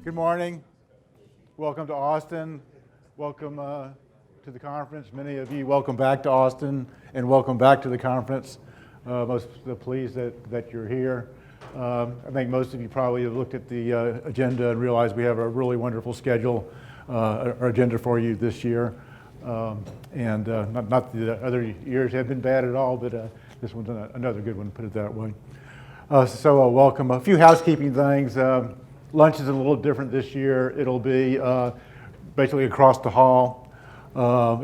Good morning. Welcome to Austin. Welcome to the conference. Many of you, welcome back to Austin and welcome back to the conference. Most pleased that you're here. I think most of you probably have looked at the agenda and realized we have a really wonderful schedule, our agenda for you this year. Not the other years have been bad at all, but this one's another good one, put it that way. Welcome. A few housekeeping things. Lunch is a little different this year. It'll be basically across the hall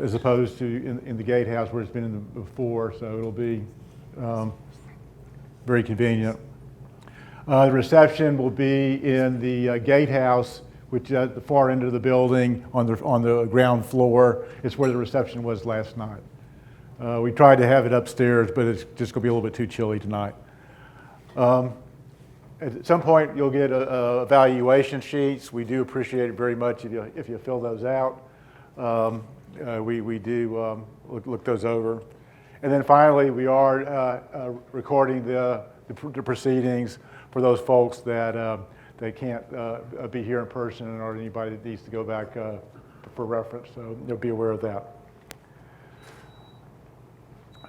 as opposed to in the gatehouse where it's been before, so it'll be very convenient. The reception will be in the gatehouse, which is at the far end of the building on the ground floor. It's where the reception was last night. We tried to have it upstairs, but it's just going to be a little bit too chilly tonight. At some point, you'll get evaluation sheets. We do appreciate it very much if you fill those out. We do look those over. And then finally, we are recording the proceedings for those folks that they can't be here in person or anybody that needs to go back for reference. So you'll be aware of that.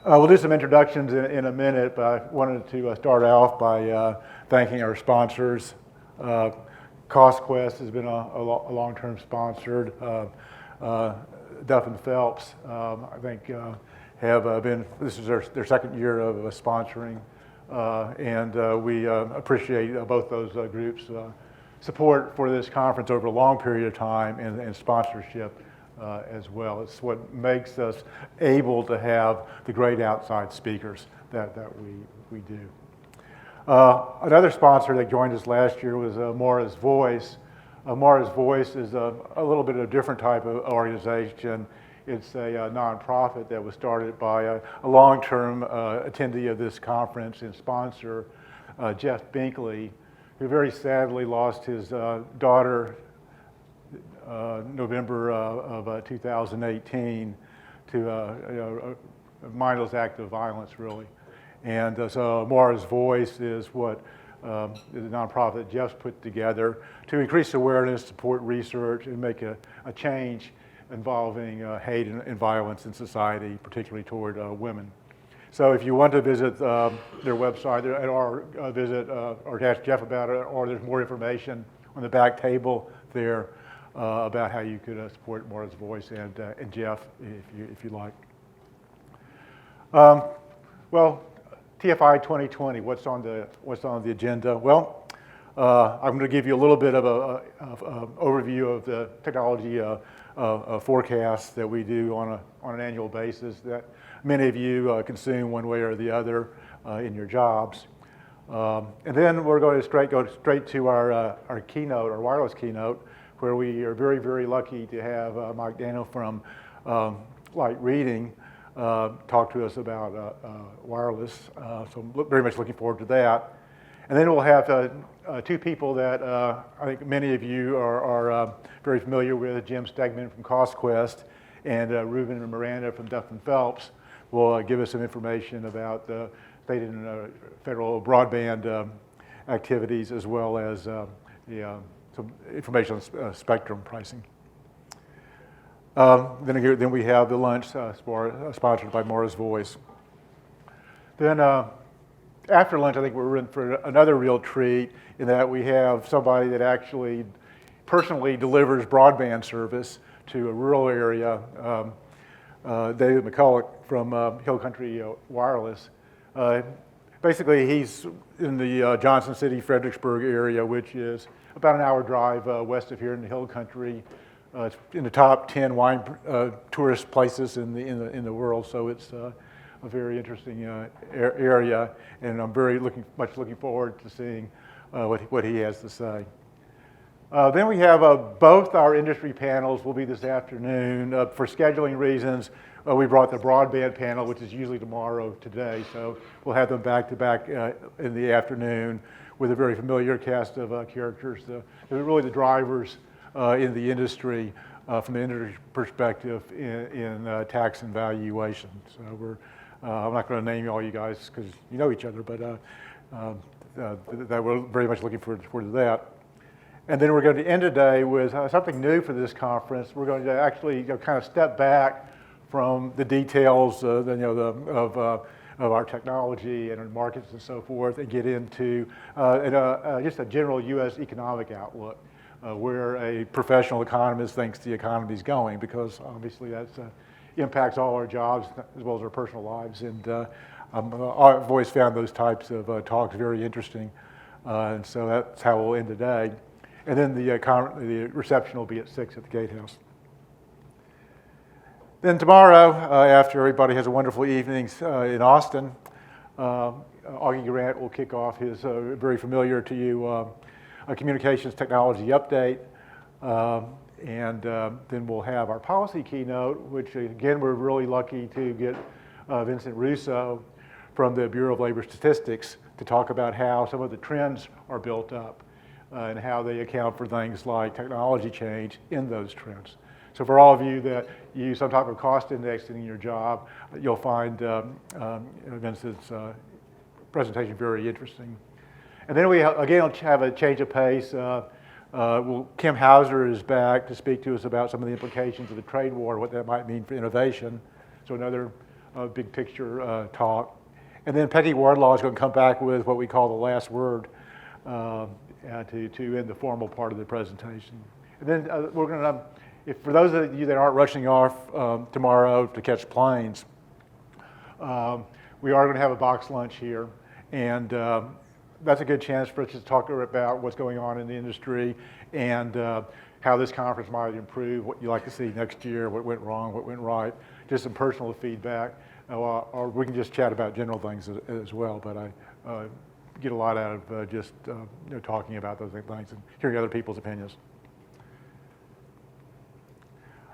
We'll do some introductions in a minute, but I wanted to start off by thanking our sponsors. CostQuest has been a long-term sponsored. Duff & Phelps, I think, have been, this is their second year of sponsoring, and we appreciate both those groups' support for this conference over a long period of time and sponsorship as well. It's what makes us able to have the great outside speakers that we do. Another sponsor that joined us last year was Mara's Voice. Mara's Voice is a little bit of a different type of organization. It's a nonprofit that was started by a long-term attendee of this conference and sponsor, Jeff Binkley, who very sadly lost his daughter November of 2018 to a mindless act of violence, really. And so Mara's Voice is what the nonprofit Jeff's put together to increase awareness, support research, and make a change involving hate and violence in society, particularly toward women. So if you want to visit their website or visit or ask Jeff about it, or there's more information on the back table there about how you could support Mara's Voice and Jeff if you like. Well, TFI 2020, what's on the agenda? Well, I'm going to give you a little bit of an overview of the technology forecasts that we do on an annual basis that many of you consume one way or the other in your jobs. And then we're going to go straight to our keynote, our wireless keynote, where we are very, very lucky to have Mike Daniel from Light Reading talk to us about wireless. So I'm very much looking forward to that. And then we'll have two people that I think many of you are very familiar with, Jim Stegman from CostQuest and Ruben and Miranda from Duff & Phelps will give us some information about the state and federal broadband activities, as well as some information on spectrum pricing. Then we have the lunch sponsored by Mara's Voice. Then after lunch, I think we're in for another real treat in that we have somebody that actually personally delivers broadband service to a rural area, David McCulloch from Hill Country Wireless. Basically, he's in the Johnson City, Fredericksburg area, which is about an hour drive west of here in the Hill Country. It's in the top 10 wine tourist places in the world, so it's a very interesting area, and I'm very much looking forward to seeing what he has to say. Then we have both our industry panels will be this afternoon. For scheduling reasons, we brought the broadband panel, which is usually tomorrow, today, so we'll have them back to back in the afternoon with a very familiar cast of characters. They're really the drivers in the industry from the industry perspective in tax and valuation. So I'm not going to name all you guys because you know each other, but that we're very much looking forward to that. And then we're going to end today with something new for this conference. We're going to actually kind of step back from the details of our technology and our markets and so forth, and get into just a general U.S. economic outlook, where a professional economist thinks the economy is going, because obviously that impacts all our jobs as well as our personal lives. And I've always found those types of talks very interesting, and so that's how we'll end today. And then the reception will be at 6 at the Gatehouse. Then tomorrow, after everybody has a wonderful evening in Austin, Augie Grant will kick off his very familiar to you communications technology update. And then we'll have our policy keynote, which again, we're really lucky to get Vincent Russo from the Bureau of Labor Statistics to talk about how some of the trends are built up and how they account for things like technology change in those trends. So for all of you that use some type of cost indexing in your job, you'll find Vincent's presentation very interesting. And then we again have a change of pace. Kim Hauser is back to speak to us about some of the implications of the trade war, what that might mean for innovation. So another big picture talk. And then Peggy Wardlaw is going to come back with what we call the last word to end the formal part of the presentation. And then we're going to, for those of you that aren't rushing off tomorrow to catch planes, we are going to have a box lunch here, and that's a good chance for us to talk about what's going on in the industry and how this conference might improve, what you'd like to see next year, what went wrong, what went right, just some personal feedback, or we can just chat about general things as well. But I get a lot out of just talking about those things and hearing other people's opinions.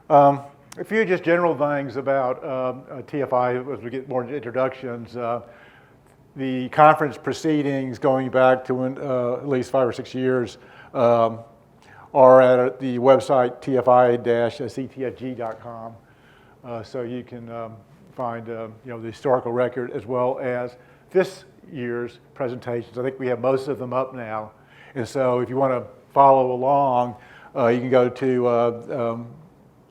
A few just general things about TFI as we get more into introductions. The conference proceedings going back to at least 5 or 6 years are at the website tfi-ctfg.com. So you can find the historical record as well as this year's presentations. I think we have most of them up now. And so if you want to follow along, you can go to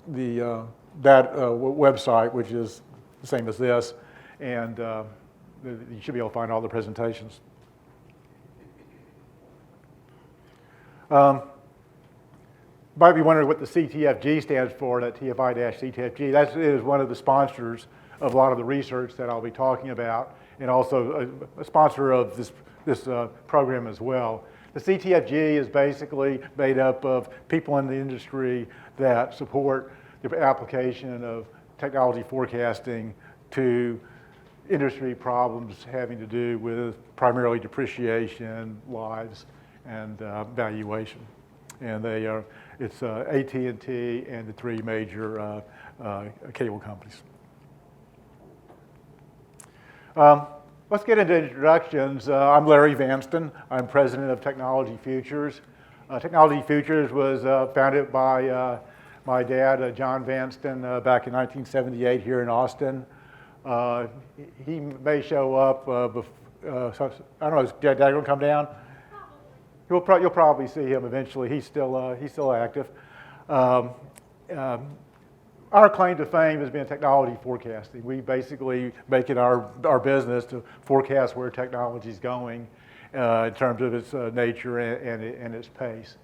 that website, which is the same as this, and you should be able to find all the presentations. Might be wondering what the CTFG stands for, that TFI-CTFG. That is one of the sponsors of a lot of the research that I'll be talking about, and also a sponsor of this program as well. The CTFG is basically made up of people in the industry that support the application of technology forecasting to industry problems having to do with primarily depreciation, lives, and valuation. And it's AT&T and the 3 major cable companies. Let's get into introductions. I'm Larry Vanston. I'm president of Technology Futures. Technology Futures was founded by my dad, John Vanston, back in 1978 here in Austin. He may show up. I don't know. Is Dad going to come down? You'll probably see him eventually. He's still active. Our claim to fame has been technology forecasting. We basically make it our business to forecast where technology is going in terms of its nature and its pace.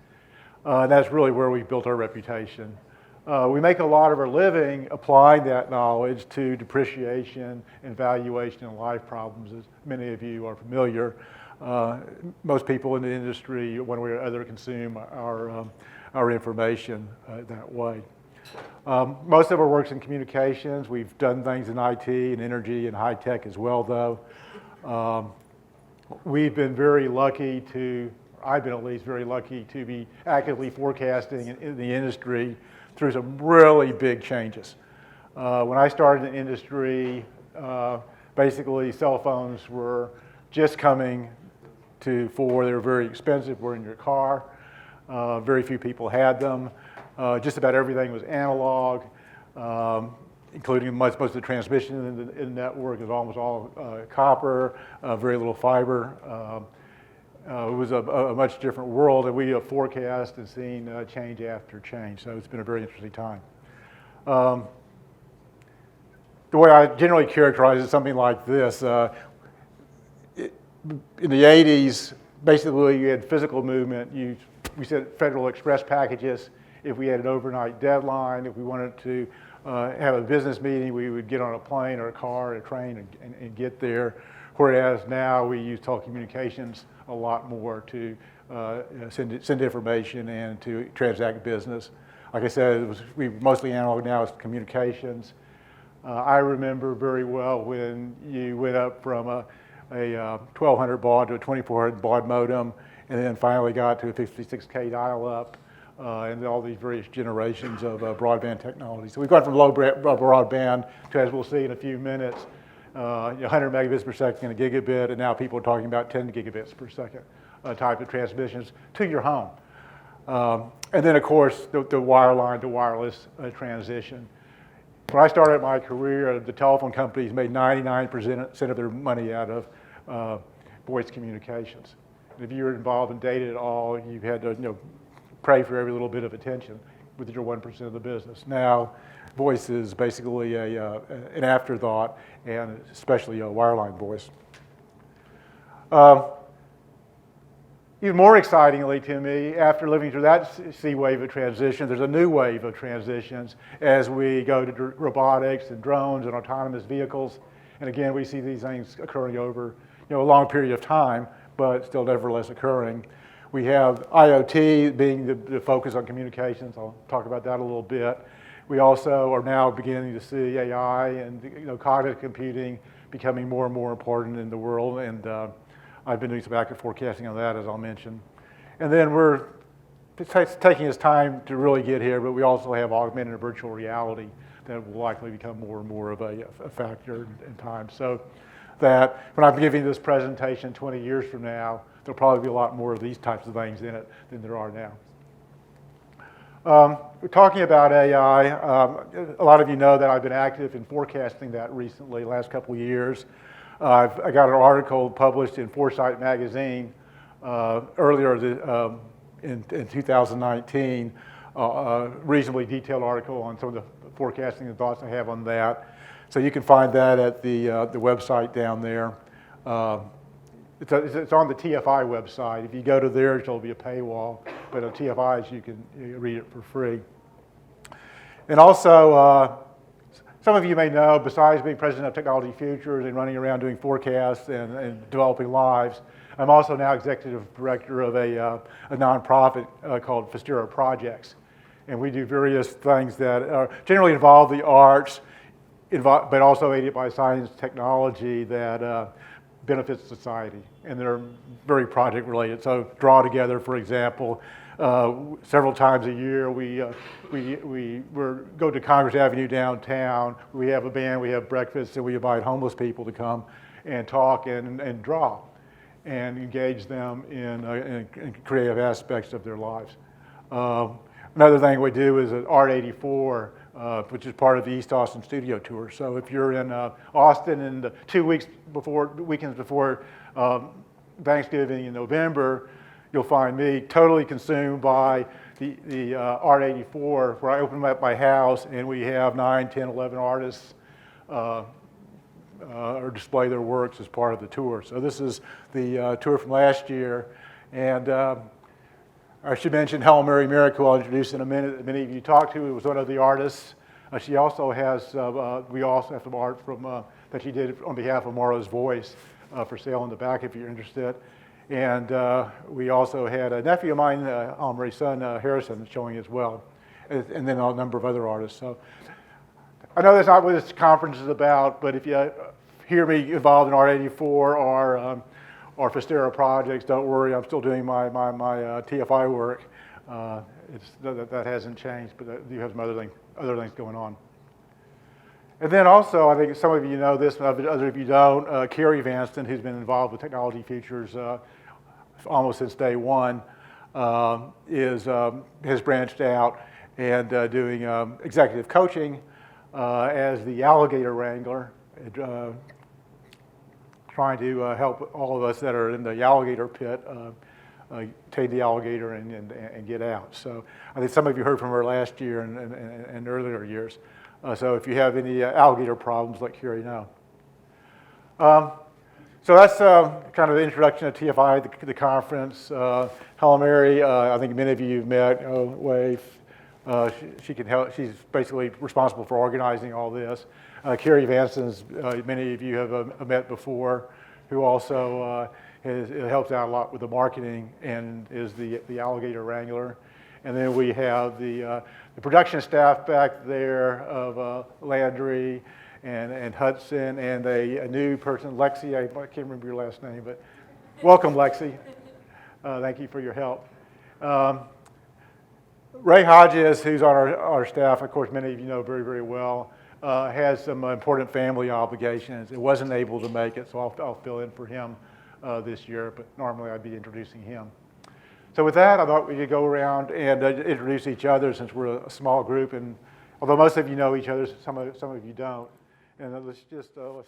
That's really where we built our reputation. We make a lot of our living applying that knowledge to depreciation and valuation and life problems, as many of you are familiar. Most people in the industry, one way or other, consume our information that way. Most of our work's in communications. We've done things in IT and energy and high tech as well, though. We've been very lucky to, I've been at least very lucky to be actively forecasting in the industry through some really big changes. When I started in the industry, basically cell phones were just coming to fore. They were very expensive, were in your car. Very few people had them. Just about everything was analog, including most of the transmission in the network is almost all copper, very little fiber. it was a much different world, and we have forecast and seen change after change. So it's been a very interesting time. The way I generally characterize it, something like this. In the 80s, basically you had physical movement. We sent Federal Express packages. If we had an overnight deadline, if we wanted to have a business meeting, we would get on a plane or a car or a train and get there. Whereas now we use telecommunications a lot more to send information and to transact business. Like I said, we mostly analog now. It's communications. I remember very well when you went up from a 1200 baud to a 2400 baud modem, and then finally got to a 56K dial-up, and all these various generations of broadband technology. So we've gone from low broadband to, as we'll see in a few minutes, 100 megabits per second and a gigabit, and now people are talking about 10 gigabits per second type of transmissions to your home. And then, of course, the wireline to wireless transition. When I started my career, the telephone companies made 99% of their money out of voice communications. And if you were involved in data at all, you had to pray for every little bit of attention with your 1% of the business. Now, voice is basically an afterthought, and especially a wireline voice. Even more excitingly to me, after living through that sea wave of transition, there's a new wave of transitions as we go to robotics and drones and autonomous vehicles. And again, we see these things occurring over a long period of time, but still nevertheless occurring. We have IoT being the focus on communications. I'll talk about that a little bit. We also are now beginning to see AI and cognitive computing becoming more and more important in the world, and I've been doing some accurate forecasting on that, as I'll mention. And then it's taking us time to really get here, but we also have augmented and virtual reality that will likely become more and more of a factor in time. So that when I'm giving this presentation 20 years from now, there'll probably be a lot more of these types of things in it than there are now. We're talking about AI. A lot of you know that I've been active in forecasting that recently, last couple of years. I got an article published in Foresight magazine earlier in 2019, a reasonably detailed article on some of the forecasting and thoughts I have on that. So you can find that at the website down there. It's on the TFI website. If you go to there, there'll be a paywall, but on TFI's you can read it for free. And also, some of you may know, besides being president of Technology Futures and running around doing forecasts and developing lives, I'm also now executive director of a nonprofit called Fistera Projects. And we do various things that generally involve the arts, but also aided by science and technology that benefits society. And they're very project related. So Draw Together, for example, several times a year we go to Congress Avenue downtown. We have a band, we have breakfast, and we invite homeless people to come and talk and draw and engage them in creative aspects of their lives. Another thing we do is at Art 84, which is part of the East Austin Studio Tour. So if you're in Austin in the 2 weekends before Thanksgiving in November, you'll find me totally consumed by the Art 84, where I open up my house and we have 9, 10, 11 artists or display their works as part of the tour. So this is the tour from last year. And I should mention Helen Mary Marek, who I'll introduce in a minute, that many of you talked to, who was one of the artists. She also has, we also have some art from, that she did on behalf of Morrow's Voice for sale in the back if you're interested. And we also had a nephew of mine, Helen Mary's son, Harrison, showing as well. And then a number of other artists. So I know that's not what this conference is about, but if you hear me involved in Art 84 or Fistera Projects, don't worry, I'm still doing my TFI work. That hasn't changed, but you have some other things going on. And then also, I think some of you know this, but others of you don't, Carrie Vanston, who's been involved with Technology Futures almost since day one, has branched out and doing executive coaching as the alligator wrangler. trying to help all of us that are in the alligator pit tame the alligator and get out. So I think some of you heard from her last year and earlier years. So if you have any alligator problems, let Carrie know. So that's kind of the introduction to TFI, the conference. Helen Mary, I think many of you have met. Wave. She can help. She's basically responsible for organizing all this. Carrie Vanston, many of you have met before, who also helps out a lot with the marketing and is the alligator wrangler. And then we have the production staff back there of Landry and Hudson, and a new person, Lexi. I can't remember your last name, but welcome, Lexi. Thank you for your help. Ray Hodges, who's on our staff, of course, many of you know very, very well, has some important family obligations. It wasn't able to make it, so I'll fill in for him this year, but normally I'd be introducing him. So with that, I thought we could go around and introduce each other since we're a small group, and although most of you know each other, some of you don't. And let's start with